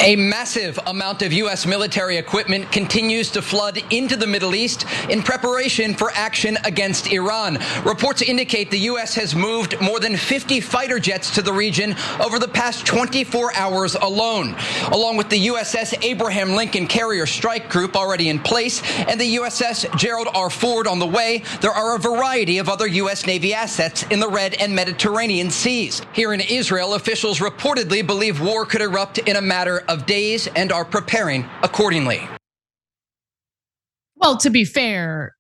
A massive amount of U.S. military equipment continues to flood into the Middle East in preparation for action against Iran. Reports indicate the U.S. has moved more than 50 fighter jets to the region over the past 24 hours alone. Along with the USS Abraham Lincoln Carrier Strike Group already in place and the USS Gerald R. Ford on the way, there are a variety of other U.S. Navy assets in the Red and Mediterranean seas. Here in Israel, officials reportedly believe war could erupt in a matter of days and are preparing accordingly. Well, to be fair,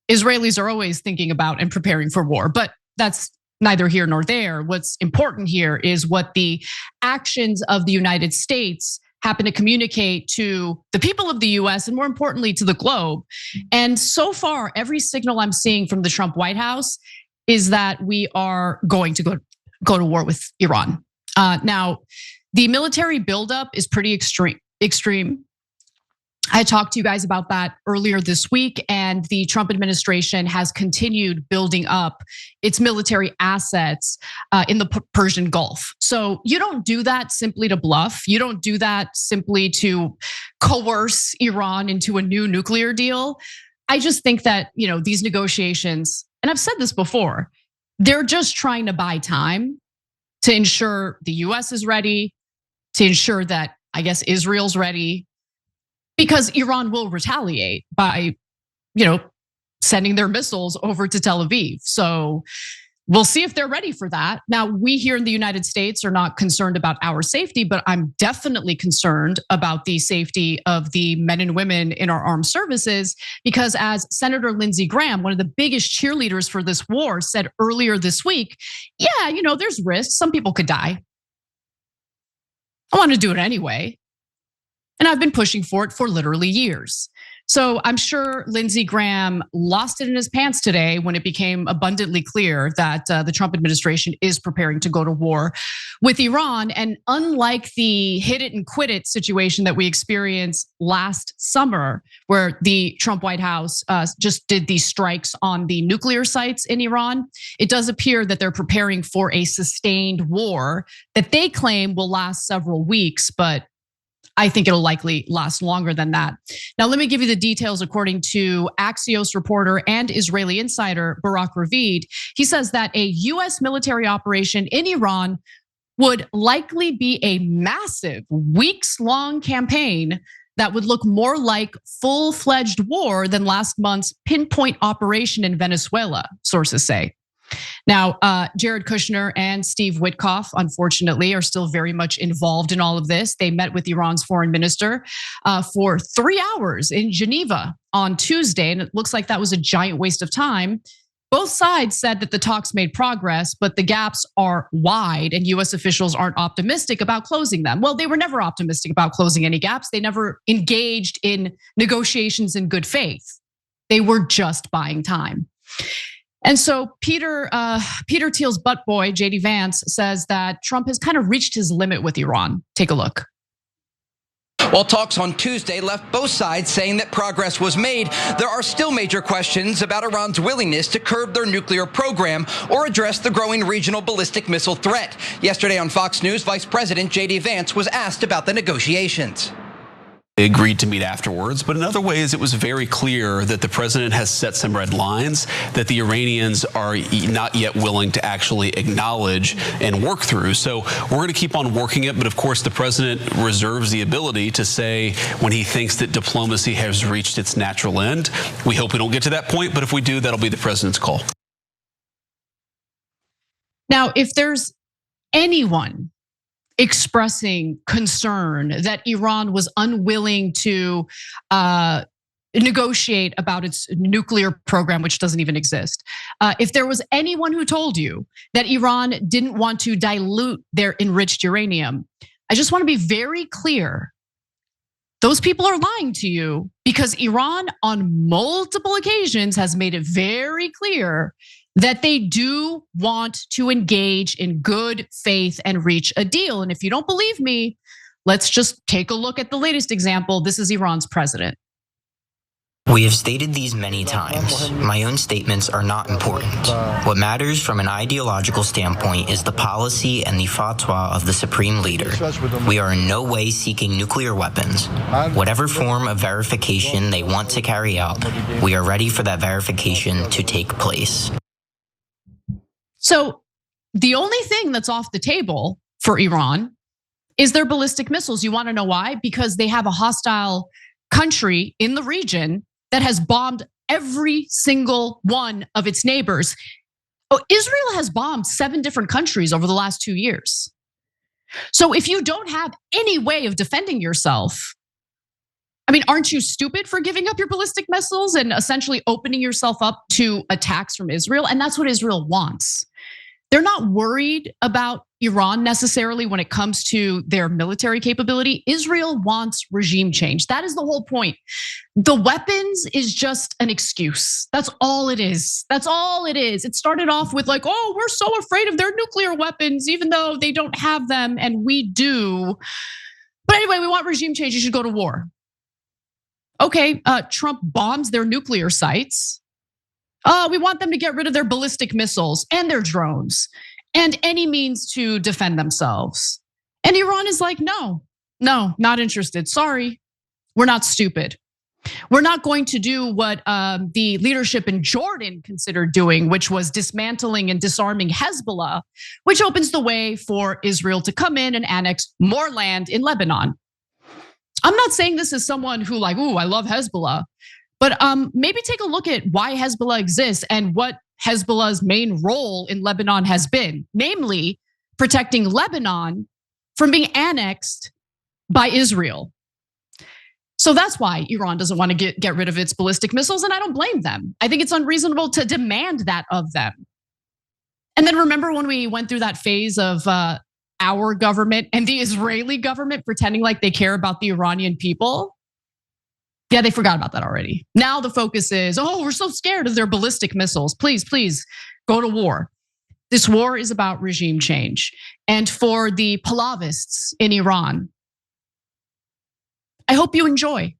Israelis are always thinking about and preparing for war, but that's neither here nor there. What's important here is what the actions of the United States happen to communicate to the people of the US and more importantly to the globe. And so far, every signal I'm seeing from the Trump White House is that we are going to go to war with Iran. Now, the military buildup is pretty extreme. I talked to you guys about that earlier this week, and the Trump administration has continued building up its military assets in the Persian Gulf. So you don't do that simply to bluff. You don't do that simply to coerce Iran into a new nuclear deal. I just think that, these negotiations, and I've said this before, they're just trying to buy time to ensure the US is ready, to ensure that, I guess, Israel's ready, because Iran will retaliate by, sending their missiles over to Tel Aviv. So we'll see if they're ready for that. Now, we here in the United States are not concerned about our safety, but I'm definitely concerned about the safety of the men and women in our armed services, because as Senator Lindsey Graham, one of the biggest cheerleaders for this war, said earlier this week, there's risks. Some people could die. I want to do it anyway. And I've been pushing for it for literally years. So I'm sure Lindsey Graham lost it in his pants today when it became abundantly clear that the Trump administration is preparing to go to war with Iran. And unlike the hit it and quit it situation that we experienced last summer, where the Trump White House just did these strikes on the nuclear sites in Iran, it does appear that they're preparing for a sustained war that they claim will last several weeks, but I think it'll likely last longer than that. Now, let me give you the details according to Axios reporter and Israeli insider Barak Ravid. He says that a US military operation in Iran would likely be a massive, weeks-long campaign that would look more like full-fledged war than last month's pinpoint operation in Venezuela, sources say. Now, Jared Kushner and Steve Witkoff, unfortunately, are still very much involved in all of this. They met with Iran's foreign minister for 3 hours in Geneva on Tuesday, and it looks like that was a giant waste of time. Both sides said that the talks made progress, but the gaps are wide and US officials aren't optimistic about closing them. Well, they were never optimistic about closing any gaps. They never engaged in negotiations in good faith. They were just buying time. And so Peter Thiel's butt boy, JD Vance, says that Trump has kind of reached his limit with Iran. Take a look. While talks on Tuesday left both sides saying that progress was made, there are still major questions about Iran's willingness to curb their nuclear program or address the growing regional ballistic missile threat. Yesterday on Fox News, Vice President JD Vance was asked about the negotiations. They agreed to meet afterwards, but in other ways, it was very clear that the president has set some red lines that the Iranians are not yet willing to actually acknowledge and work through. So we're going to keep on working it. But of course, the president reserves the ability to say when he thinks that diplomacy has reached its natural end. We hope we don't get to that point, but if we do, that'll be the president's call. Now, if there's anyone expressing concern that Iran was unwilling to negotiate about its nuclear program, which doesn't even exist. If there was anyone who told you that Iran didn't want to dilute their enriched uranium, I just want to be very clear. Those people are lying to you, because Iran on multiple occasions has made it very clear that they do want to engage in good faith and reach a deal. And if you don't believe me, let's just take a look at the latest example. This is Iran's president. We have stated these many times. My own statements are not important. What matters from an ideological standpoint is the policy and the fatwa of the Supreme Leader. We are in no way seeking nuclear weapons. Whatever form of verification they want to carry out, we are ready for that verification to take place. So the only thing that's off the table for Iran is their ballistic missiles. You want to know why? Because they have a hostile country in the region that has bombed every single one of its neighbors. Oh, Israel has bombed 7 different countries over the last 2 years. So if you don't have any way of defending yourself, I mean, aren't you stupid for giving up your ballistic missiles and essentially opening yourself up to attacks from Israel? And that's what Israel wants. They're not worried about Iran necessarily when it comes to their military capability. Israel wants regime change. That is the whole point. The weapons is just an excuse. That's all it is. That's all it is. It started off with like, oh, we're so afraid of their nuclear weapons, even though they don't have them and we do. But anyway, we want regime change. You should go to war. Okay, Trump bombs their nuclear sites. We want them to get rid of their ballistic missiles and their drones and any means to defend themselves. And Iran is like, no, not interested. Sorry, we're not stupid. We're not going to do what the leadership in Jordan considered doing, which was dismantling and disarming Hezbollah, which opens the way for Israel to come in and annex more land in Lebanon. I'm not saying this as someone who like, ooh, I love Hezbollah. But maybe take a look at why Hezbollah exists and what Hezbollah's main role in Lebanon has been, namely protecting Lebanon from being annexed by Israel. So that's why Iran doesn't want to get rid of its ballistic missiles, and I don't blame them. I think it's unreasonable to demand that of them. And then remember when we went through that phase of our government and the Israeli government pretending like they care about the Iranian people? Yeah, they forgot about that already. Now the focus is, oh, we're so scared of their ballistic missiles. Please, please go to war. This war is about regime change. And for the Pahlavists in Iran, I hope you enjoy.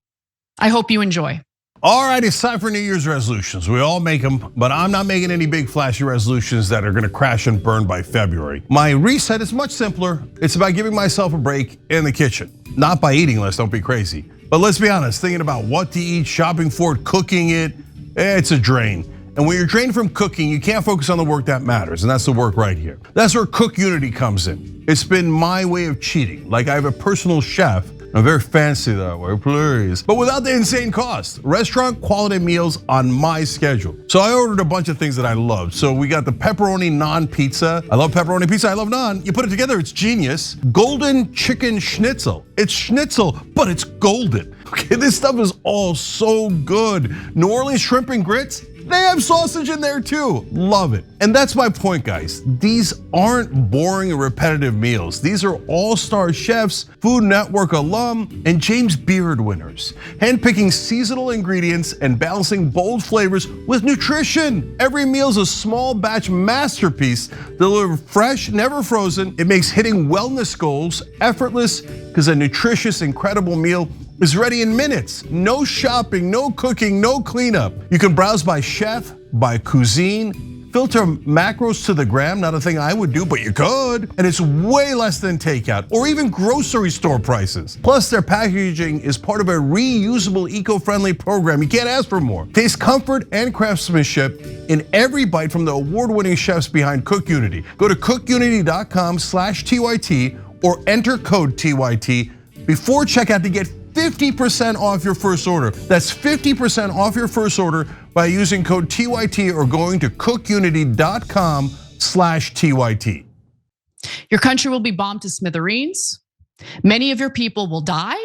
I hope you enjoy. All right, it's time for New Year's resolutions. We all make them, but I'm not making any big flashy resolutions that are gonna crash and burn by February. My reset is much simpler. It's about giving myself a break in the kitchen. Not by eating less, don't be crazy. But let's be honest, thinking about what to eat, shopping for it, cooking it, it's a drain. And when you're drained from cooking, you can't focus on the work that matters, and that's the work right here. That's where Cook Unity comes in. It's been my way of cheating. Like I have a personal chef. I'm very fancy that way, please. But without the insane cost. Restaurant quality meals on my schedule. So I ordered a bunch of things that I loved. So we got the pepperoni naan pizza. I love pepperoni pizza, I love naan. You put it together, it's genius. Golden chicken schnitzel. It's schnitzel, but it's golden. Okay, this stuff is all so good. New Orleans shrimp and grits. They have sausage in there too. Love it. And that's my point, guys. These aren't boring and repetitive meals. These are all-star chefs, Food Network alum, and James Beard winners. Handpicking seasonal ingredients and balancing bold flavors with nutrition. Every meal is a small batch masterpiece delivered fresh, never frozen. It makes hitting wellness goals effortless because a nutritious, incredible meal is ready in minutes. No shopping, no cooking, no cleanup. You can browse by chef, by cuisine, filter macros to the gram, not a thing I would do, but you could. And it's way less than takeout or even grocery store prices. Plus their packaging is part of a reusable, eco-friendly program. You can't ask for more. Taste comfort and craftsmanship in every bite from the award-winning chefs behind Cook Unity. Go to cookunity.com/TYT or enter code TYT before checkout to get 50% off your first order. That's 50% off your first order by using code TYT or going to cookunity.com/TYT. Your country will be bombed to smithereens. Many of your people will die.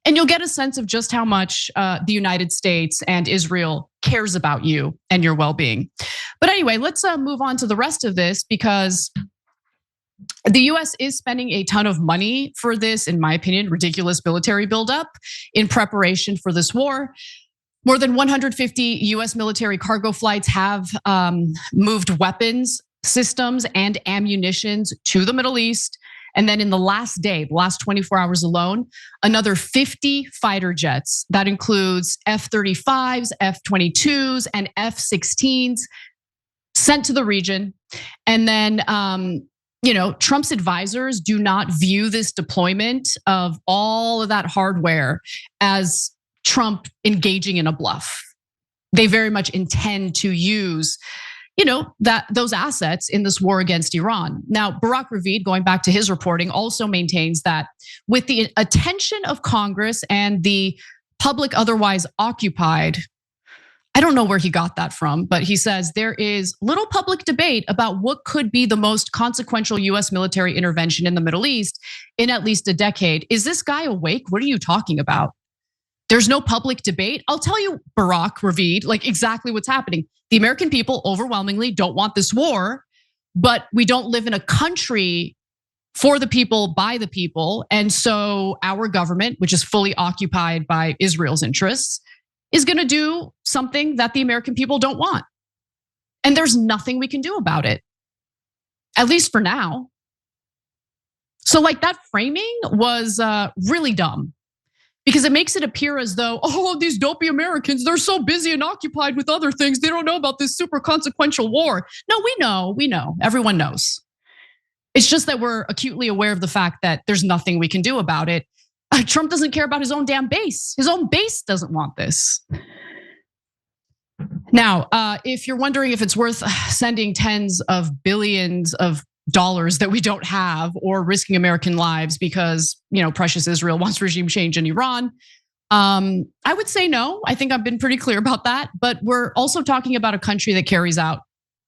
And you'll get a sense of just how much the United States and Israel cares about you and your well-being. But anyway, let's move on to the rest of this because the US is spending a ton of money for this, in my opinion, ridiculous military buildup in preparation for this war. More than 150 US military cargo flights have moved weapons, systems, and ammunitions to the Middle East. And then in the last day, the last 24 hours alone, another 50 fighter jets. That includes F-35s, F-22s, and F-16s sent to the region. And then, Trump's advisors do not view this deployment of all of that hardware as Trump engaging in a bluff. They very much intend to use, those assets in this war against Iran. Now, Barak Ravid, going back to his reporting, also maintains that with the attention of Congress and the public otherwise occupied, I don't know where he got that from, but he says there is little public debate about what could be the most consequential US military intervention in the Middle East in at least a decade. Is this guy awake? What are you talking about? There's no public debate. I'll tell you, Barak Ravid, exactly what's happening. The American people overwhelmingly don't want this war, but we don't live in a country for the people, by the people. And so our government, which is fully occupied by Israel's interests, is gonna do something that the American people don't want. And there's nothing we can do about it, at least for now. So that framing was really dumb, because it makes it appear as though, these dopey Americans, they're so busy and occupied with other things, they don't know about this super consequential war. No, we know, everyone knows. It's just that we're acutely aware of the fact that there's nothing we can do about it. Trump doesn't care about his own damn base. His own base doesn't want this. Now, if you're wondering if it's worth sending tens of billions of dollars that we don't have, or risking American lives because, precious Israel wants regime change in Iran, I would say no. I think I've been pretty clear about that. But we're also talking about a country that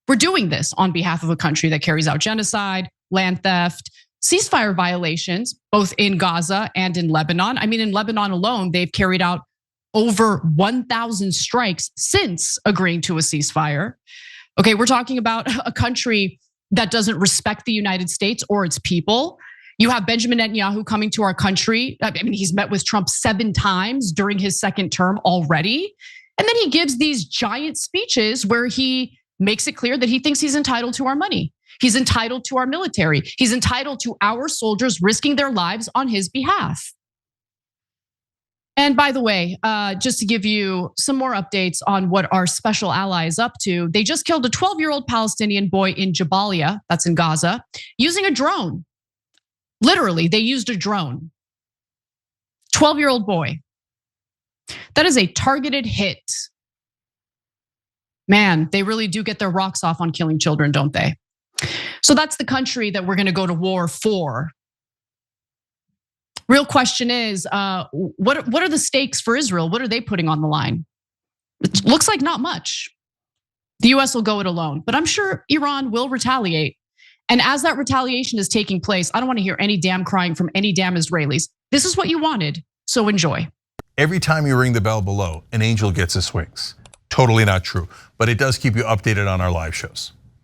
we're doing this on behalf of a country that carries out genocide, land theft, ceasefire violations, both in Gaza and in Lebanon. I mean, in Lebanon alone, they've carried out over 1,000 strikes since agreeing to a ceasefire. Okay, we're talking about a country that doesn't respect the United States or its people. You have Benjamin Netanyahu coming to our country. I mean, he's met with Trump 7 times during his second term already. And then he gives these giant speeches where he makes it clear that he thinks he's entitled to our money. He's entitled to our military. He's entitled to our soldiers risking their lives on his behalf. And by the way, just to give you some more updates on what our special ally is up to, they just killed a 12-year-old Palestinian boy in Jabalia, that's in Gaza, using a drone. Literally, they used a drone. 12-year-old boy. That is a targeted hit. Man, they really do get their rocks off on killing children, don't they? So that's the country that we're gonna go to war for. Real question is, what are the stakes for Israel? What are they putting on the line? It looks like not much. The US will go it alone, but I'm sure Iran will retaliate. And as that retaliation is taking place, I don't want to hear any damn crying from any damn Israelis. This is what you wanted, so enjoy. Every time you ring the bell below, an angel gets his wings. Totally not true, but it does keep you updated on our live shows.